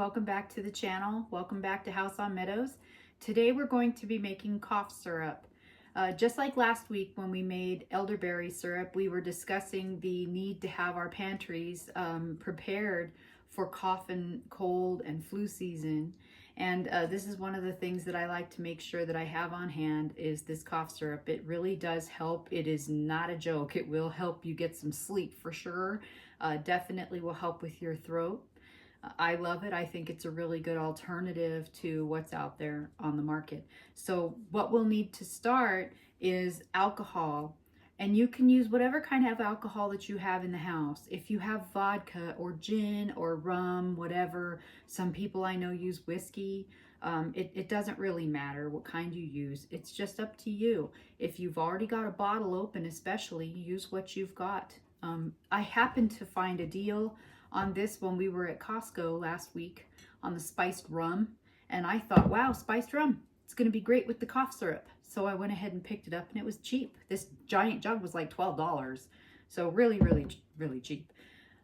welcome back to the channel. Welcome back to House on Meadows. Today we're going to be making cough syrup. Just like last week when we made elderberry syrup, we were discussing the need to have our pantries prepared for cough and cold and flu season. And this is one of the things that I like to make sure that I have on hand is this cough syrup. It really does help. It is not a joke. It will help you get some sleep for sure. Definitely will help with your throat. I love it. I think it's a really good alternative to what's out there on the market. So what we'll need to start is alcohol. And you can use whatever kind of alcohol that you have in the house. If you have vodka or gin or rum, whatever, some people I know use whiskey. It doesn't really matter what kind you use. It's just up to you. If you've already got a bottle open, especially, use what you've got. I happened to find a deal on this when we were at Costco last week on the spiced rum. And I thought, wow, spiced rum, it's going to be great with the cough syrup. So I went ahead and picked it up and it was cheap. This giant jug was like $12. So really, really, really cheap.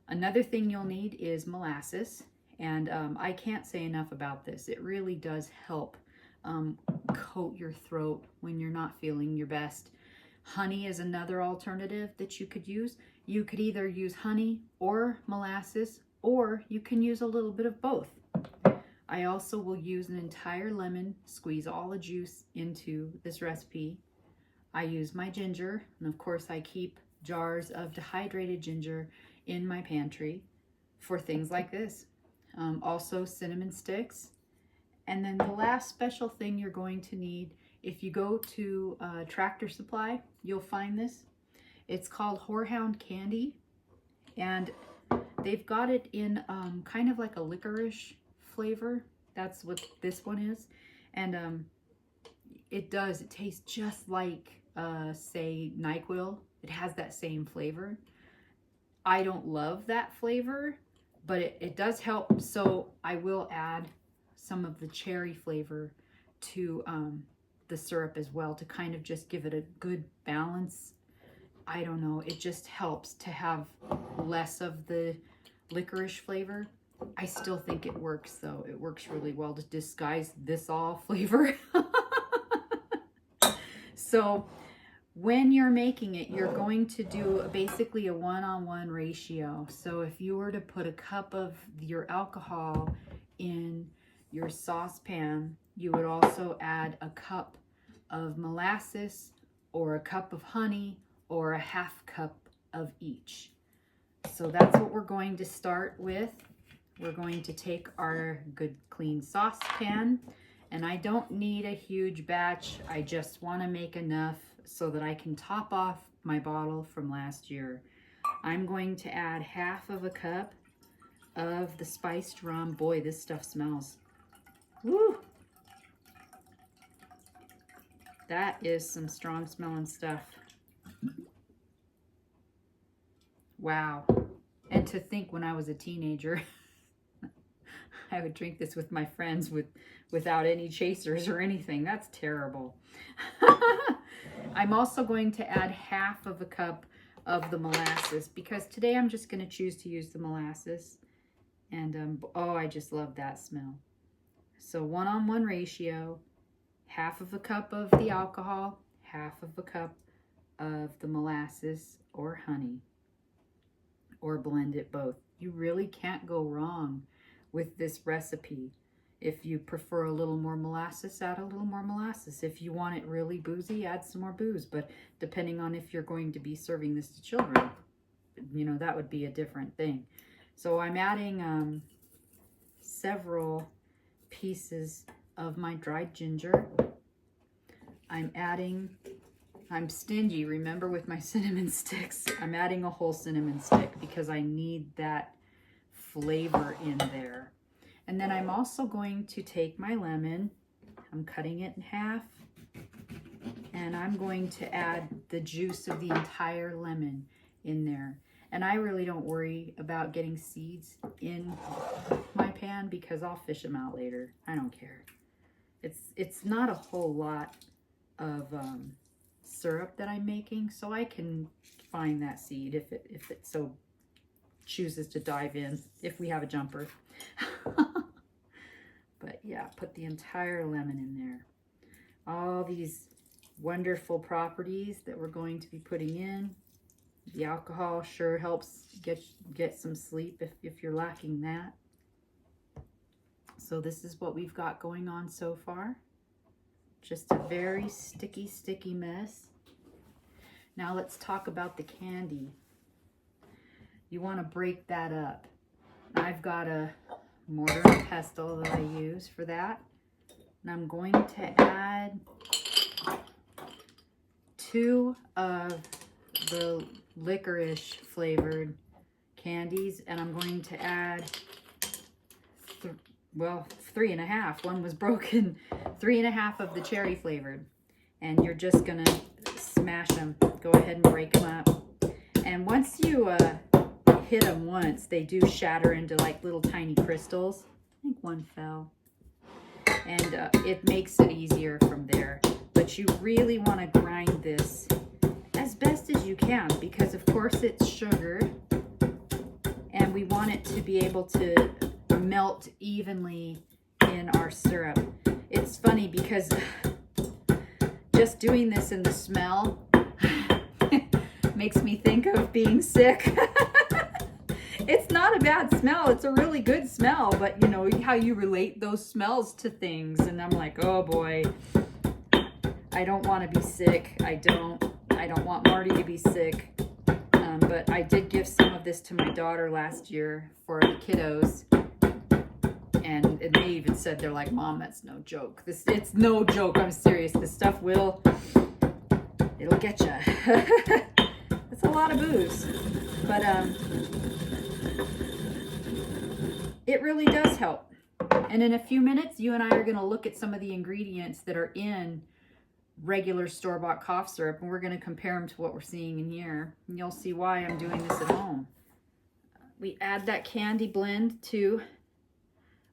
Another thing you'll need is molasses. And I can't say enough about this. It really does help coat your throat when you're not feeling your best. Honey is another alternative that you could use. You could either use honey or molasses, or you can use a little bit of both. I also will use an entire lemon, squeeze all the juice into this recipe. I use my ginger, and of course I keep jars of dehydrated ginger in my pantry for things like this. Also cinnamon sticks. And then the last special thing you're going to need, if you go to Tractor Supply, you'll find this. It's called Horehound Candy, and they've got it in kind of like a licorice flavor. That's what this one is. And it tastes just like, say, NyQuil. It has that same flavor. I don't love that flavor, but it does help. So I will add some of the cherry flavor to the syrup as well to kind of just give it a good balance. I don't know, it just helps to have less of the licorice flavor. I still think it works though. It works really well to disguise this all flavor. So when you're making it, you're going to do basically a 1-on-1 ratio. So if you were to put a cup of your alcohol in your saucepan, you would also add a cup of molasses or a cup of honey or a half cup of each. So that's what we're going to start with. We're going to take our good clean saucepan, and I don't need a huge batch. I just want to make enough so that I can top off my bottle from last year. I'm going to add half of a cup of the spiced rum. Boy, this stuff smells. Woo! That is some strong smelling stuff. Wow. And to think when I was a teenager, I would drink this with my friends without any chasers or anything. That's terrible. I'm also going to add half of a cup of the molasses because today I'm just going to choose to use the molasses. And oh, I just love that smell. So 1-on-1 ratio, half of a cup of the alcohol, half of a cup of the molasses or honey, or blend it both. You really can't go wrong with this recipe. If you prefer a little more molasses, add a little more molasses. If you want it really boozy, add some more booze. But depending on if you're going to be serving this to children, you know, that would be a different thing. So I'm adding several pieces of my dried ginger. I'm stingy, remember, with my cinnamon sticks. I'm adding a whole cinnamon stick because I need that flavor in there. And then I'm also going to take my lemon, I'm cutting it in half, and I'm going to add the juice of the entire lemon in there. And I really don't worry about getting seeds in my pan because I'll fish them out later. I don't care. It's not a whole lot of syrup that I'm making, so I can find that seed if it so chooses to dive in, if we have a jumper. But yeah, put the entire lemon in there. All these wonderful properties that we're going to be putting in. The alcohol sure helps get some sleep if you're lacking that. So this is what we've got going on so far. Just a very sticky mess. Now let's talk about the candy. You want to break that up. I've got a mortar and pestle that I use for that. And I'm going to add 2 of the licorice flavored candies, and I'm going to add 3.5. One was broken. 3.5 of the cherry flavored, and you're just gonna smash them. Go ahead and break them up, and once you hit them once, they do shatter into like little tiny crystals. I think one fell, and it makes it easier from there. But you really want to grind this as best as you can, because of course it's sugar, and we want it to be able to melt evenly in our syrup. It's funny because just doing this in the smell makes me think of being sick. It's not a bad smell. It's a really good smell, but you know how you relate those smells to things, and I'm like, oh boy, I don't want to be sick. I don't want Marty to be sick. But I did give some of this to my daughter last year for the kiddos. And they even said, they're like, Mom, that's no joke. It's no joke. I'm serious. This stuff it'll get you. It's a lot of booze. But it really does help. And in a few minutes, you and I are going to look at some of the ingredients that are in regular store-bought cough syrup, and we're going to compare them to what we're seeing in here. And you'll see why I'm doing this at home. We add that candy blend to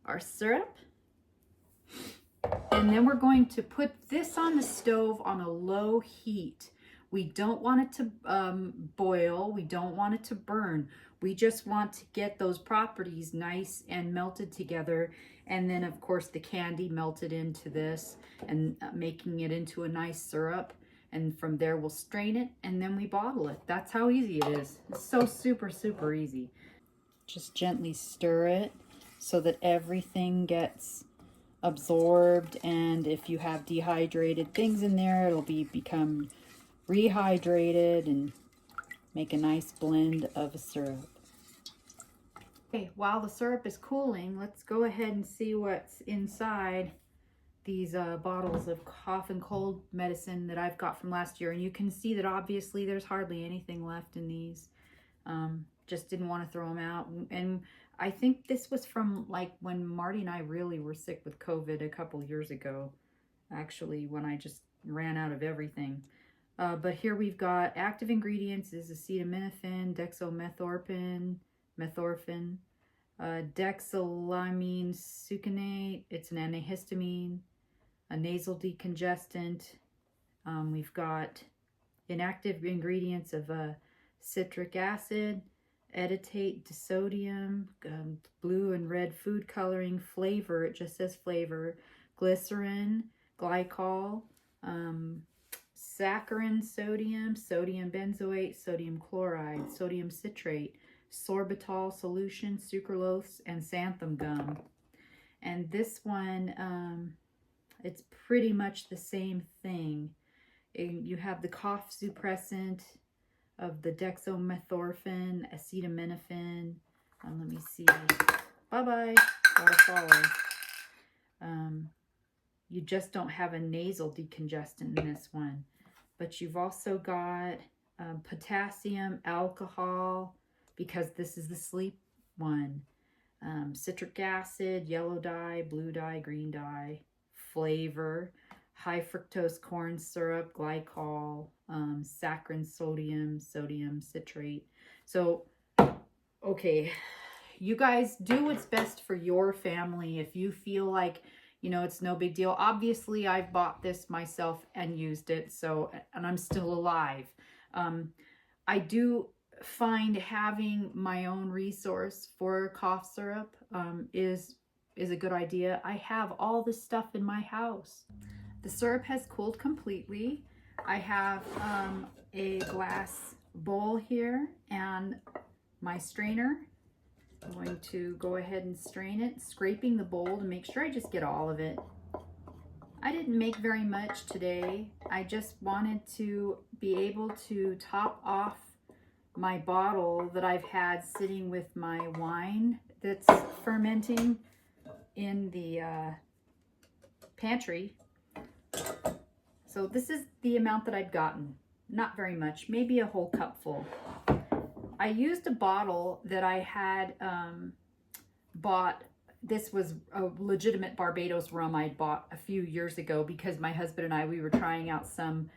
our syrup, and then we're going to put this on the stove on a low heat. We don't want it to boil. We don't want it to burn. We just want to get those properties nice and melted together. And then of course the candy melted into this and making it into a nice syrup. And from there we'll strain it and then we bottle it. That's how easy it is. It's so super easy. Just gently stir it so that everything gets absorbed. And if you have dehydrated things in there, it'll become rehydrated and make a nice blend of a syrup. Okay, while the syrup is cooling, let's go ahead and see what's inside these bottles of cough and cold medicine that I've got from last year. And you can see that obviously there's hardly anything left in these. Just didn't want to throw them out. And I think this was from like when Marty and I really were sick with COVID a couple years ago, actually, when I just ran out of everything. But here we've got active ingredients is acetaminophen, dextromethorphan, dexylamine succinate. It's an antihistamine, a nasal decongestant. We've got inactive ingredients of citric acid, editate disodium, blue and red food coloring, flavor, it just says flavor, glycerin, glycol, saccharin, sodium benzoate, sodium chloride, sodium citrate, sorbitol solution, sucralose, and xanthan gum. And this one, it's pretty much the same thing. You have the cough suppressant of the dextromethorphan, acetaminophen. Let me see. Bye-bye. Gotta follow. You just don't have a nasal decongestant in this one. But you've also got potassium, alcohol, because this is the sleep one. Citric acid, yellow dye, blue dye, green dye, flavor, high fructose corn syrup, glycol, saccharin, sodium citrate. So, okay, you guys do what's best for your family. If you feel like, you know, it's no big deal. Obviously, I've bought this myself and used it, so, and I'm still alive. I do find having my own resource for cough syrup is is a good idea. I have all this stuff in my house. The syrup has cooled completely. I have a glass bowl here and my strainer. I'm going to go ahead and strain it, scraping the bowl to make sure I just get all of it. I didn't make very much today. I just wanted to be able to top off my bottle that I've had sitting with my wine that's fermenting in the pantry. So this is the amount that I've gotten. Not very much, maybe a whole cup full. I used a bottle that I had bought. This was a legitimate Barbados rum I'd bought a few years ago because my husband and I, we were trying out some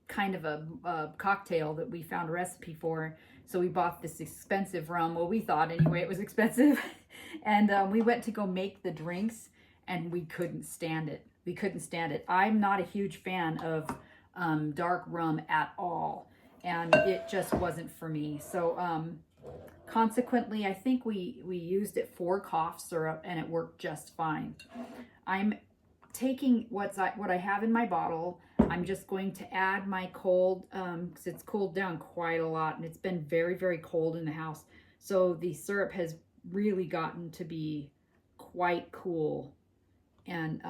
kind of a cocktail that we found a recipe for. So we bought this expensive rum. Well, we thought anyway it was expensive. And we went to go make the drinks and we couldn't stand it. We couldn't stand it. I'm not a huge fan of dark rum at all. And it just wasn't for me. So consequently, I think we used it for cough syrup and it worked just fine. I'm taking what I have in my bottle. I'm just going to add my cold, because it's cooled down quite a lot and it's been very, very cold in the house. So the syrup has really gotten to be quite cool. And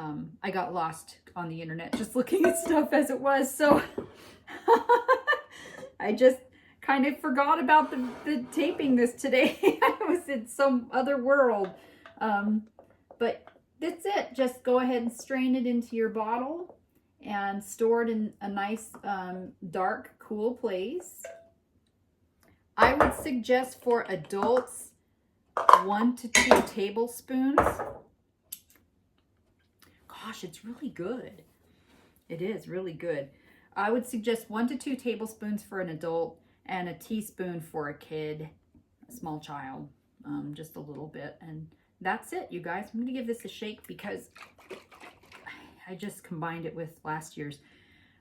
I got lost on the internet just looking at stuff as it was. So I just kind of forgot about the taping this today. I was in some other world. But that's it. Just go ahead and strain it into your bottle and store it in a nice dark, cool place. I would suggest for adults 1 to 2 tablespoons. Gosh, it's really good. It is really good. I would suggest 1 to 2 tablespoons for an adult and a teaspoon for a kid, a small child, just a little bit. And that's it, you guys. I'm going to give this a shake because I just combined it with last year's.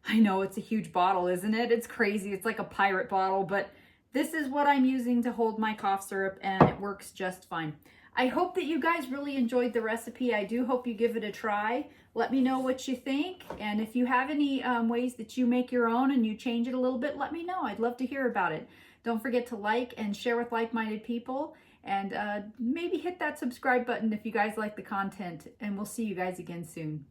I know it's a huge bottle, isn't it? It's crazy. It's like a pirate bottle, but this is what I'm using to hold my cough syrup and it works just fine. I hope that you guys really enjoyed the recipe. I do hope you give it a try. Let me know what you think. And if you have any ways that you make your own and you change it a little bit, let me know. I'd love to hear about it. Don't forget to like and share with like-minded people. And maybe hit that subscribe button if you guys like the content. And we'll see you guys again soon.